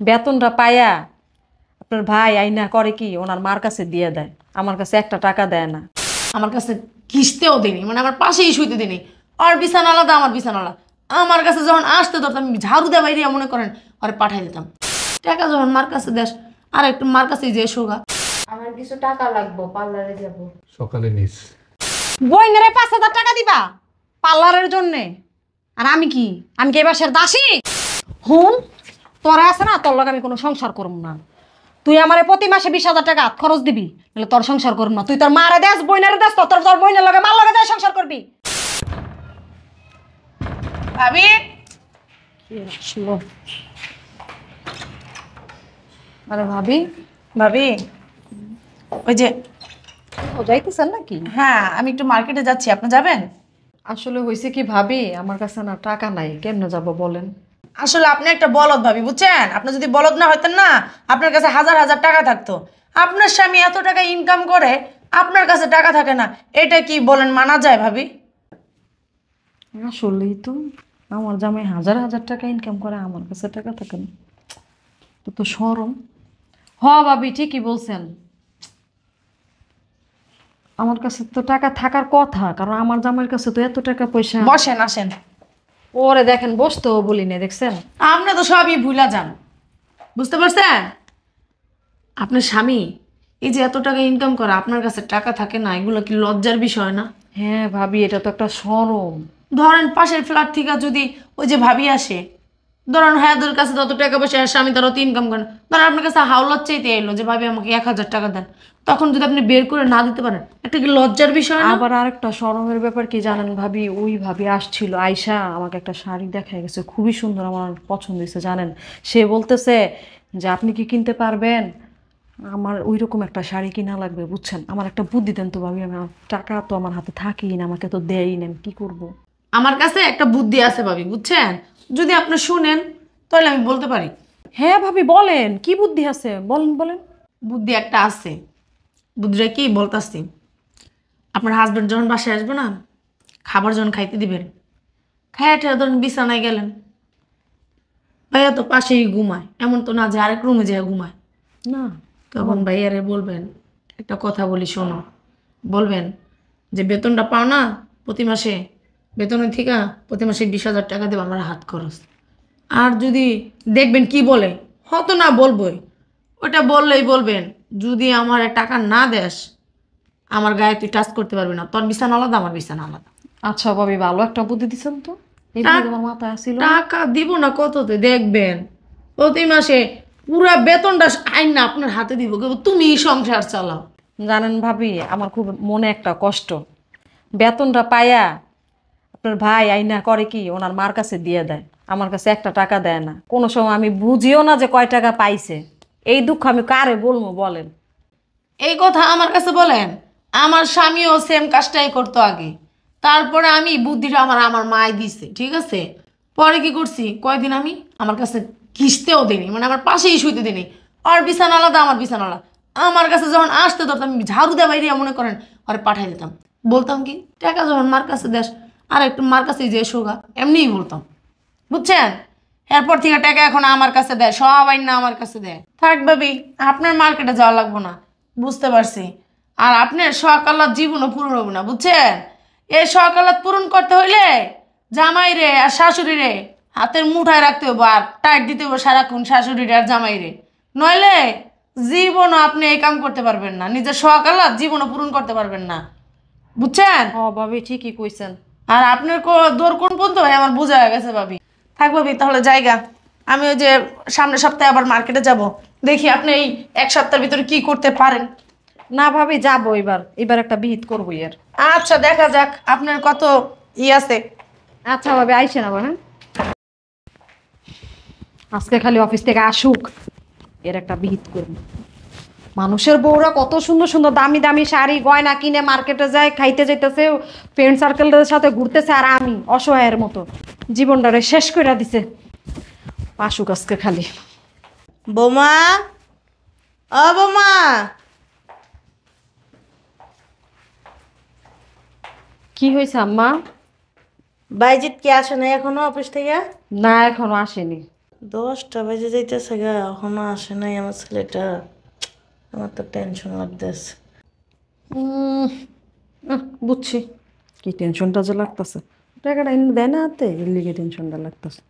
বেতনটা পাইয়া আপনার ভাই আইনা করে কি ওনার মার কাছে দিয়ে দেয়, আমার কাছে একটা টাকা দেয় না। আমার কাছে কিস্তেও দিনি, মানে আমার পাশেই শুইতে দিনি। আর বিছানা আলাদা, আমার বিছানা আলাদা। আমার কাছে যখন আসতে ধরতাম আমি ঝাড়ু দিয়ে বাইরে মনে করেন আর পাঠাই দিতাম। টাকা যখন মার কাছে দেশ আর একটু মার কাছে যে সোগা। আমার কিছু টাকা লাগবে, পার্লারে যাব। সকালে নিস। বইনেরে 5,000 টাকা দিবা পার্লারের জন্যে? আর আমি কি এই বাসার দাসী? হুন, তোরা আছে না, তোর লগে আমি কোনো সংসার করব না। তুই আমারে প্রতি মাসে 20,000 টাকা হাত খরচ দিবি, নাহলে তোর সংসার করব না। তুই তোর মারে দেস, বইনারে দেস, তোর বইনের লগে মার লগে দেস সংসার করবি। ভাবি আরে ভাবি, ভাবি ওই যে যাইতেছেন নাকি? হ্যাঁ, আমি একটু মার্কেটে যাচ্ছি, আপনি যাবেন? আসলে হয়েছে কি ভাবি, আমার কাছে না টাকা নাই, কেমনে যাব বলেন? আসলে আপনি একটা বলদ ভাবি, বুঝছেন? আপনি যদি বলদ না হইতেন না, আপনার কাছে হাজার হাজার টাকা থাকতো। আপনার স্বামী এত টাকা ইনকাম করে, আপনার কাছে টাকা থাকে না, এটা কি বলেন মানা যায় ভাবি? আসলেই তো, আমার জামাই হাজার হাজার টাকা ইনকাম করে, আমার কাছে টাকা থাকে না, তো তো শরম। হ ভাবি, ঠিকই বলছেন, আমার কাছে তো টাকা থাকার কথা, কারণ আমার জামাইয়ের কাছে তো এত টাকা পয়সা। বসেন, আসেন। ওরে দেখেন, বসতেও বলি না, দেখছেন? আপনি তো সবই ভুলা যান, বুঝতে পারছেন? আপনার স্বামী এই যে এত টাকা ইনকাম করে, আপনার কাছে টাকা থাকে না, এগুলো কি লজ্জার বিষয় না? হ্যাঁ ভাবি, এটা তো একটা শরম। ধরেন পাশের ফ্ল্যাট থেকে যদি ওই যে ভাবি আসে, ধরেন হ্যাঁ ওদের কাছে তত টাকা পয়সা, আর স্বামী তারা তো ইনকাম করেন, ধরেন আপনার কাছে হাওলাত চাইতে এলো যে ভাবি আমাকে 1,000 টাকা দেন, তখন যদি আপনি বের করে না দিতে পারেন, একটা কি লজ্জার বিষয় না? আবার আরেকটা শরমের ব্যাপার কি জানেন ভাবি, ওই ভাবি আসছিল, আয়শা আমাকে একটা শাড়ি দেখাই গেছে, খুবই সুন্দর, আমার পছন্দ হয়েছে জানেন। সে বলতেছে যে আপনি কি কিনতে পারবেন, আমার ওই রকম একটা শাড়ি কিনা লাগবে, বুঝছেন? আমার একটা বুদ্ধি দেন তো ভাবি, আমার টাকা তো আমার হাতে থাকেই না, আমাকে তো দেয়ই না, আমি কি করবো? আমার কাছে একটা বুদ্ধি আছে ভাবি, বুঝছেন? যদি আপনি শুনেন তাহলে আমি বলতে পারি। হ্যাঁ ভাবি বলেন, কি বুদ্ধি আছে, বলেন বলেন। বুদ্ধি একটা আছে, বুদ্ধিটা কি বলতাছি। আপনার হাজবেন্ড যখন বাসায় আসবে না, খাবার যখন খাইতে দিবেন, খাইয়া ঠেয়া ধরেন বিছানায় গেলেন, ভাইয়া তো পাশেই ঘুমায়, এমন তো না যে আরেক রুমে যায় ঘুমায়। না, তখন ভাইয়ারে বলবেন, একটা কথা বলি শোনো, বলবেন যে বেতনটা পাও না প্রতি মাসে, বেতনের থেকে প্রতি মাসে 20,000 টাকা দেবো আমার হাত খরচ। আর যদি দেখবেন কি বলে, হয়তো না বলবই, ওটা বললেই বলবেন যদি আমার টাকা না দেস, আমার গায়ে তুই টাচ করতে পারবি না, তোর বিছানা আলাদা, আমার বিছানা আলাদা। আচ্ছা ভাবি, ভালো একটা বুদ্ধি দিচ্ছেন তো, এই বুদ্ধি তোমার মাথায় আসছিল না। টাকা দিব না কততে, দেখবেন প্রতি মাসে পুরা বেতনটা আইন না আপনার হাতে দিব, তুমি সংসার চালাও। জানেন ভাবি, আমার খুব মনে একটা কষ্ট, বেতনটা পাইয়া আপনার ভাই আইনা করে কি ওনার মার কাছে দিয়ে দেয়, আমার কাছে একটা টাকা দেয় না। কোনো সময় আমি বুঝিও না যে কয় টাকা পাইছে, এই দুঃখ আমি কারে বলবো বলেন? এই কথা আমার কাছে বলেন, আমার স্বামীও সেম কাজটাই করতো আগে, তারপরে আমি বুদ্ধিটা আমার আমার মায় দিছে, ঠিক আছে? পরে কি করছি, কয়দিন আমি আমার কাছে কিস্তেও দিনি, মানে আমার পাশেই শুইতে দিনি। আর বিছানা আলাদা, আমার বিছানা আলাদা। আমার কাছে যখন আসতে ধরতাম আমি ঝাড়ু দিয়ে বাইরে মনে করেন আর পাঠাই দিতাম। বলতাম কি, টাকা যখন মার কাছে দেশ আর একটু মার কাছে যে সোগা, এমনিই বলতাম, বুঝছেন? এরপর থেকে টাকা এখন আমার কাছে দেয়, সবাই না আমার কাছে দেয়। থাক ভাবি, আপনার মার্কেটে যাওয়া লাগবো না, বুঝতে পারছি। আর আপনার সকালাত জীবনও পূরণ হবে না, বুঝছেন? এই সকালাত পূরণ করতে হইলে জামাই রে আর শাশুড়ি রে হাতের মুঠায় রাখতে হবো, আর টাইট দিতে হবো সারাক্ষণ শাশুড়ি রে আর জামাই রে, নইলে জীবনও আপনি এই কাম করতে পারবেন না, নিজের সকালাত জীবনও পূরণ করতে পারবেন না, বুঝছেন? ও ভাবি, ঠিকই কইছেন। আর আপনার দৌড় কোন পর্যন্ত হয় আমার বোঝা হয়ে গেছে ভাবি। থাক ভাবি, তাহলে জায়গা, আমি ওই যে সামনের সপ্তাহে আবার মার্কেটে যাব, দেখি আপনি এই এক সপ্তাহের ভিতরে কি করতে পারেন। না ভাবি, যাবো এবার, এবার একটা বিহিত করবো এর। আচ্ছা, দেখা যাক আপনার কত আছে। আচ্ছা ভাবি, আইসেন আবার, হ্যাঁ? আজকে খালি অফিস থেকে আসুক, এর একটা বিহিত করবো। মানুষের বউরা কত সুন্দর সুন্দর দামি দামি শাড়ি গয়না কিনে মার্কেটে যায়, খাইতে যাইতেছে, ফ্রেন্ড সার্কেলদের সাথে ঘুরতেছে, আর আমি অসহায়ের মতো জীবনটারে শেষ করে দিছে। আসুক আজকে খালি। বোমা, ও বোমা, কি হয়েছে আম্মা? বাইজিৎ কি আসে না এখনো অফিস থেকে? না, এখনো আসেনি। 10টা বেজে যাইতেছে গা, এখনো আসে নাই আমার ছেলেটা। আমার তো টেনশন লাগতেছে। বুঝছি কি টেনশনটা যে লাগতেছে। টাকাটা এনে দেয় না হাতে, এর লিগে টেনশনটা লাগতেছে।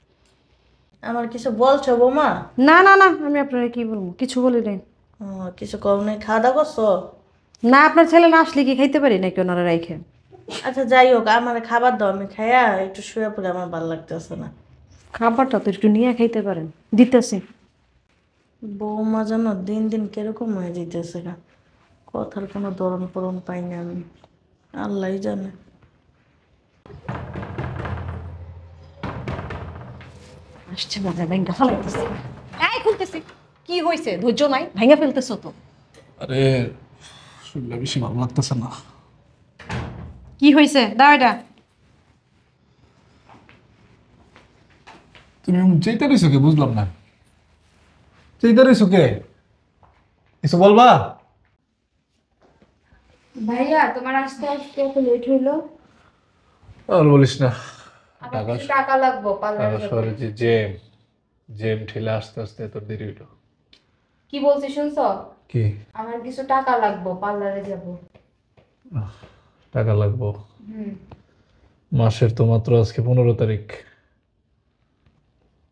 আমার কিছু বলছো বৌমা? না না না, আমি আপনারা কি বলবো, কিছু বলি নাই। ও, কিছু কম নেই, খাওয়া দাওয়া করছো? না, আপনার ছেলে না আসলে কি খাইতে পারি নাকি ওনারা রাইখে? আচ্ছা যাই হোক, আমার খাবার দাও, আমি খাইয়া একটু শুয়ে পড়ে, আমার ভালো লাগতেছে না। খাবারটা তো একটু নিয়ে খাইতে পারেন, দিতেছি। বৌমা যেন দিন দিন কিরকম হয়ে যেতেছে না, কথার কোনো দরণ পরণ পাই না আমি, আল্লাহই জানে। আসছে মজা ভেঙ্গা ফেলতেছে। এই খুলতেছি। কি হয়েছে, ধৈর্য নাই, ভেঙে ফেলতেছো তো। আরে শরীরটা বেশি ভালো লাগতেছে না। কি হয়েছে, দাও এটা। তুমি চেইতে রইছো কে, বুঝলাম না। চেইতে রইছো কে, কিছু বলবা? ভাইয়া তোমার আসতে আসতে এত লেট হইলো। আর বলিস না, আমার কিছু টাকা লাগবো, পার্লারে ঢাকা যাবো। শহরে যে জ্যাম, জ্যাম ঠেলে আস্তে আস্তে তোর দেরি হইলো। কি বলছি শুনছো? কি? আমার কিছু টাকা লাগবো, পার্লারে যাব। টাকা লাগবো? হুম। মাসের তো মাত্র আজকে 15 তারিখ,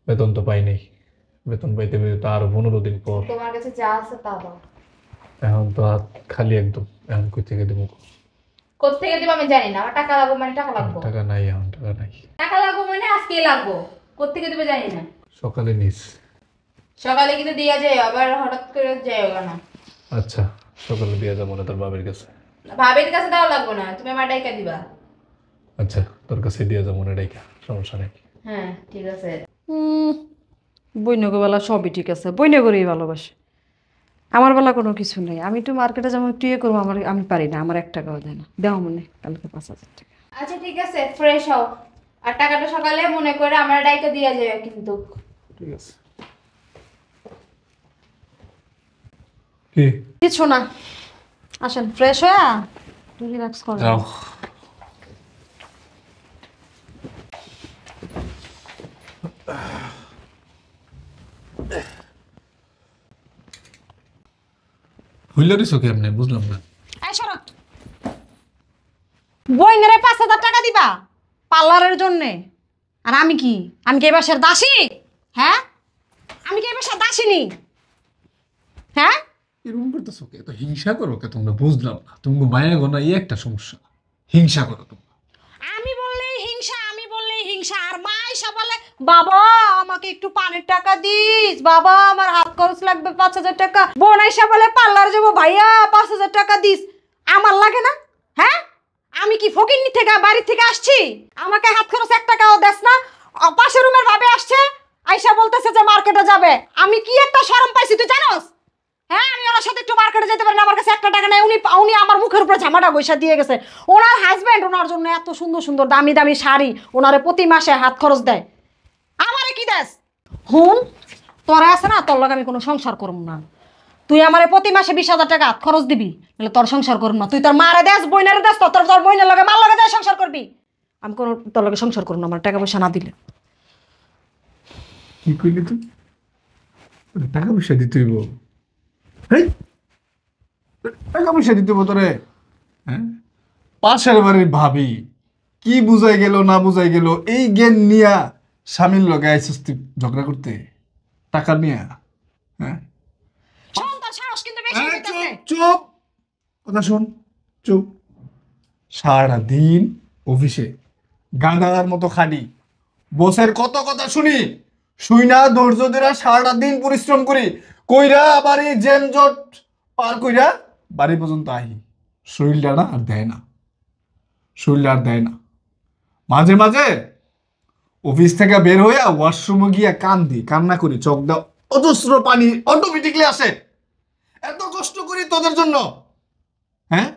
বেতন তো পাই নাই। বেতন পাইতে পাইতে তো আরো 15 দিন পর। তোমার কাছে যা আছে তা দাও। এখন তো হাত খালি একদম, এখন কই থেকে দেবো? কোত্থেকে দিব আমি জানি না, আমার টাকা লাগবো মানে টাকা লাগবো। টাকা নাই, এখন টাকা নাই। টাকা লাগবো মানে আজকেই লাগবো, কোত্থেকে দিবে জানি না। সকালে নিস। সকালে কিন্তু দিয়া যায়, আবার হঠাৎ করে যাই না। আচ্ছা, সকালে দিয়ে যাবো না তোর বাবার কাছে। ভাবির কাছে দেওয়া লাগবো না, তুমি আমার ডাইকা দিবা। আচ্ছা, তোর কাছে দিয়ে যাবো না, ডাইকা, সমস্যা নেই। হ্যাঁ ঠিক আছে। বইনগো বেলা সবই ঠিক আছে, বইনগরেই ভালোবাসে। আমার বেলা কোনো কিছু নেই। আমি একটু মার্কেটে যেমন একটু ইয়ে করবো, আমি পারি না, আমার 1 টাকাও দেয় না। দেওয়া মনে কালকে 5,000 টাকা। আচ্ছা ঠিক আছে, ফ্রেশ হও। আর টাকাটা সকালে মনে করে আমার ডাইকা দিয়া যাবে কিন্তু। ঠিক আছে। কি? কিছু না, আসেন ফ্রেশ হয়ে একটু রিল্যাক্স করেন। যাও। হইল রে চোখে এমনি, বুঝলাম না। এই সরো। বইনেরে 5,000 টাকা দিবা পার্লারের জন্যে। আর আমি কি, আমি কি এই বাসার দাসী? হ্যাঁ, আমি কি এই বাসার দাসিনী? হ্যাঁ, এরকম করতেছো কে? তো হিংসা করো কে তোমরা, বুঝলাম না। তুমি মায়া গো না, এই একটা সমস্যা, হিংসা করো তোমরা। আমি বললেই হিংসা, আমি বললেই হিংসা। আর মা এসে বলে, বাবা আমাকে একটু পানের টাকা দিস, বাবা আমার হাত খরচ লাগবে 5,000 টাকা। বোন এসে বলে পার্লার যাবো, ভাইয়া 5,000 টাকা দিস। আমার লাগে না? হ্যাঁ, আমি কি ফকিন্নি থেকে বাড়ি থেকে আসছি? আমাকে হাত খরচ 1 টাকাও দেস না। পাশের রুমের ভাবে আসছে, আইসা বলতেছে যে মার্কেটে যাবে। আমি কি একটা শরম পাইছি তুই জানোস? হ্যাঁ, আমি ওনার সাথে একটু মার্কেটে যেতে পারি না, আমার কাছে 1 টাকা নেই। উনি আমার মুখের উপরে ঝামাটা বৈশা দিয়ে গেছে। ওনার হাজবেন্ড ওনার জন্য এত সুন্দর সুন্দর দামি দামি শাড়ি ওনারে প্রতি মাসে হাত খরচ দেয়। আমারে কি দেস? হুন, তোরা আছে না, তোর লগে আমি কোনো সংসার করব না। তুই আমারে প্রতি মাসে 20,000 টাকা হাত খরচ দিবি, নাহলে তোর সংসার করব না। তুই তোর মারে দেস, বইনারে দেস, তোর বইনের লগে মার লগে দেয় সংসার করবি। আমি কোনো তোর লগে সংসার করব না, আমার টাকা পয়সা না দিলে। কি কইলি তুই? টাকা পয়সা দিতে হইব? হেই, টাকা পয়সা দিতে হইব তোরে? হ্যাঁ, পাশের বাড়ির ভাবি কি বুঝাই গেল না বুঝাই গেল, এই জ্ঞান নিয়া স্বামীর লগে আইসিস তুই ঝগড়া করতে টাকা নিয়া? হ্যাঁ, শোন, তোর সাহস কিন্তু বেশি হইতাছে। চুপ, কথা শোন, চুপ। সারাদিন অফিসে গাঁদার মতো খাটি, বসের কত কথা শুনি, শুই না ধৈর্য ধরে সারাটা দিন পরিশ্রম করি, কইরা আবার এই জ্যাম জট পার কইরা বাড়ি পর্যন্ত আহি, শরীরটা না আর দেয় না, শরীরটা আর দেয় না। মাঝে মাঝে অফিস থেকে বের হইয়া ওয়াশরুমে গিয়া কান্না করি, চোখ দাও অজস্র পানি অটোমেটিকলি আসে। এত কষ্ট করি তোদের জন্য, হ্যাঁ?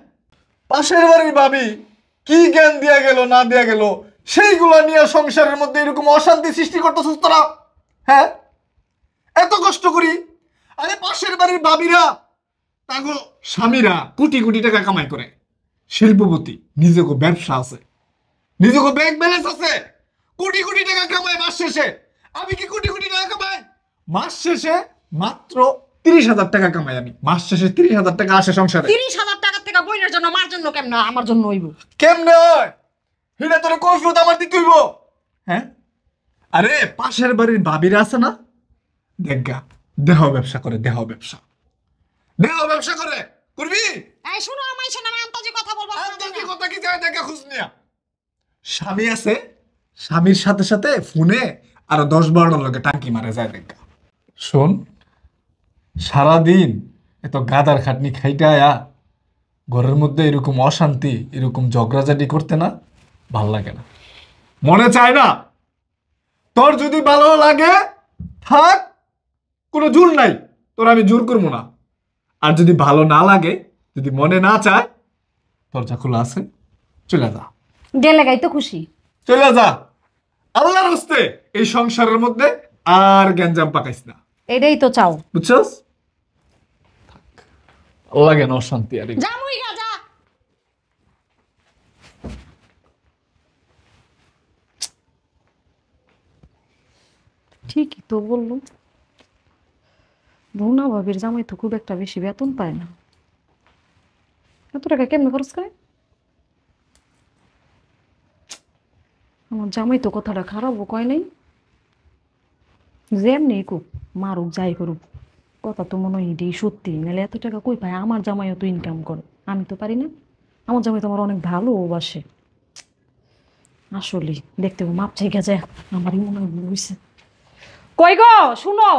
পাশের বাড়ির ভাবি কি জ্ঞান দিয়া গেল না দিয়া গেল, সেইগুলা নিয়ে সংসারের মধ্যে এরকম অশান্তি সৃষ্টি করতেছিস তোরা, হ্যাঁ? এত কষ্ট করি, আরে পাশের বাড়ির ভাবিরা তাগো স্বামীরা কোটি কোটি টাকা কামাই করে, শিল্পপতি, নিজেকে ব্যবসা আছে, নিজেকে ব্যাংক ব্যালেন্স আছে, কোটি কোটি টাকা কামায় মাস শেষে। আমি কি কোটি কোটি টাকা কামাই? মাস শেষে মাত্র 30,000 টাকা কামাই আমি। মাস শেষে 30,000 টাকা আসে সংসারে। 30,000 টাকা থেকে বইনের জন্য মার জন্য কেমন আমার জন্য হইব? কেমনে হয়? হিনা তোর কৈফিয়ত আমার দিতে হইব। হ্যাঁ, আরে পাশের বাড়ির ভাবিরা আছে না, দেখগা দেহ ব্যবসা করে, দেহ ব্যবসা করে করবি। এই শুনো আমায় শোনা, আমি আন্তাজি কথা বলবো। আন্তাজি কথা কি যায় দেখা খুঁজ নিয়া। স্বামী আছে, স্বামীর সাথে সাথে ফোনে আরো 10-12 লোকে টাঙ্কি মারে যায় দেখা। শোন, সারাদিন এত গাদার খাটনি খাইটায়া ঘরের মধ্যে এরকম অশান্তি, এরকম ঝগড়াঝাটি করতে না ভাল লাগে না, মনে চায় না। তোর যদি ভালো লাগে থাক, কোনো জোর নাই, তোর আমি জোর করবো না। আর যদি ভালো না লাগে, যদি মনে না চায়, তোর যা খোলা আছে চলে যা। গেলে গাই তো খুশি। চলে যা, আল্লাহর হস্তে এই সংসারের মধ্যে আর গ্যাঞ্জাম পাকাইস না। এটাই তো চাও। বুঝছস? লাগে না অশান্তি আর। জামুই গা যা। ঠিকই তো বললো, রুনা ভাবির জামাই তো খুব একটা বেশি বেতন পায় না। এত টাকা কেমনে খরচ করে? আমার জামাই তো কথাটা খারাপও কয় নাই, যেমনি কুক মারুক যাই করুক, কথা তো মনে হয় এটাই সত্যি। নাহলে এত টাকা কই পায়? আমার জামাইও তো ইনকাম করে, আমি তো পারি না। আমার জামাই তো আমার অনেক ভালোবাসে। আসলে দেখতে মাপ চাই গেছে, আমারই মনে হয় ভুল হইছে। কই গো শুনো,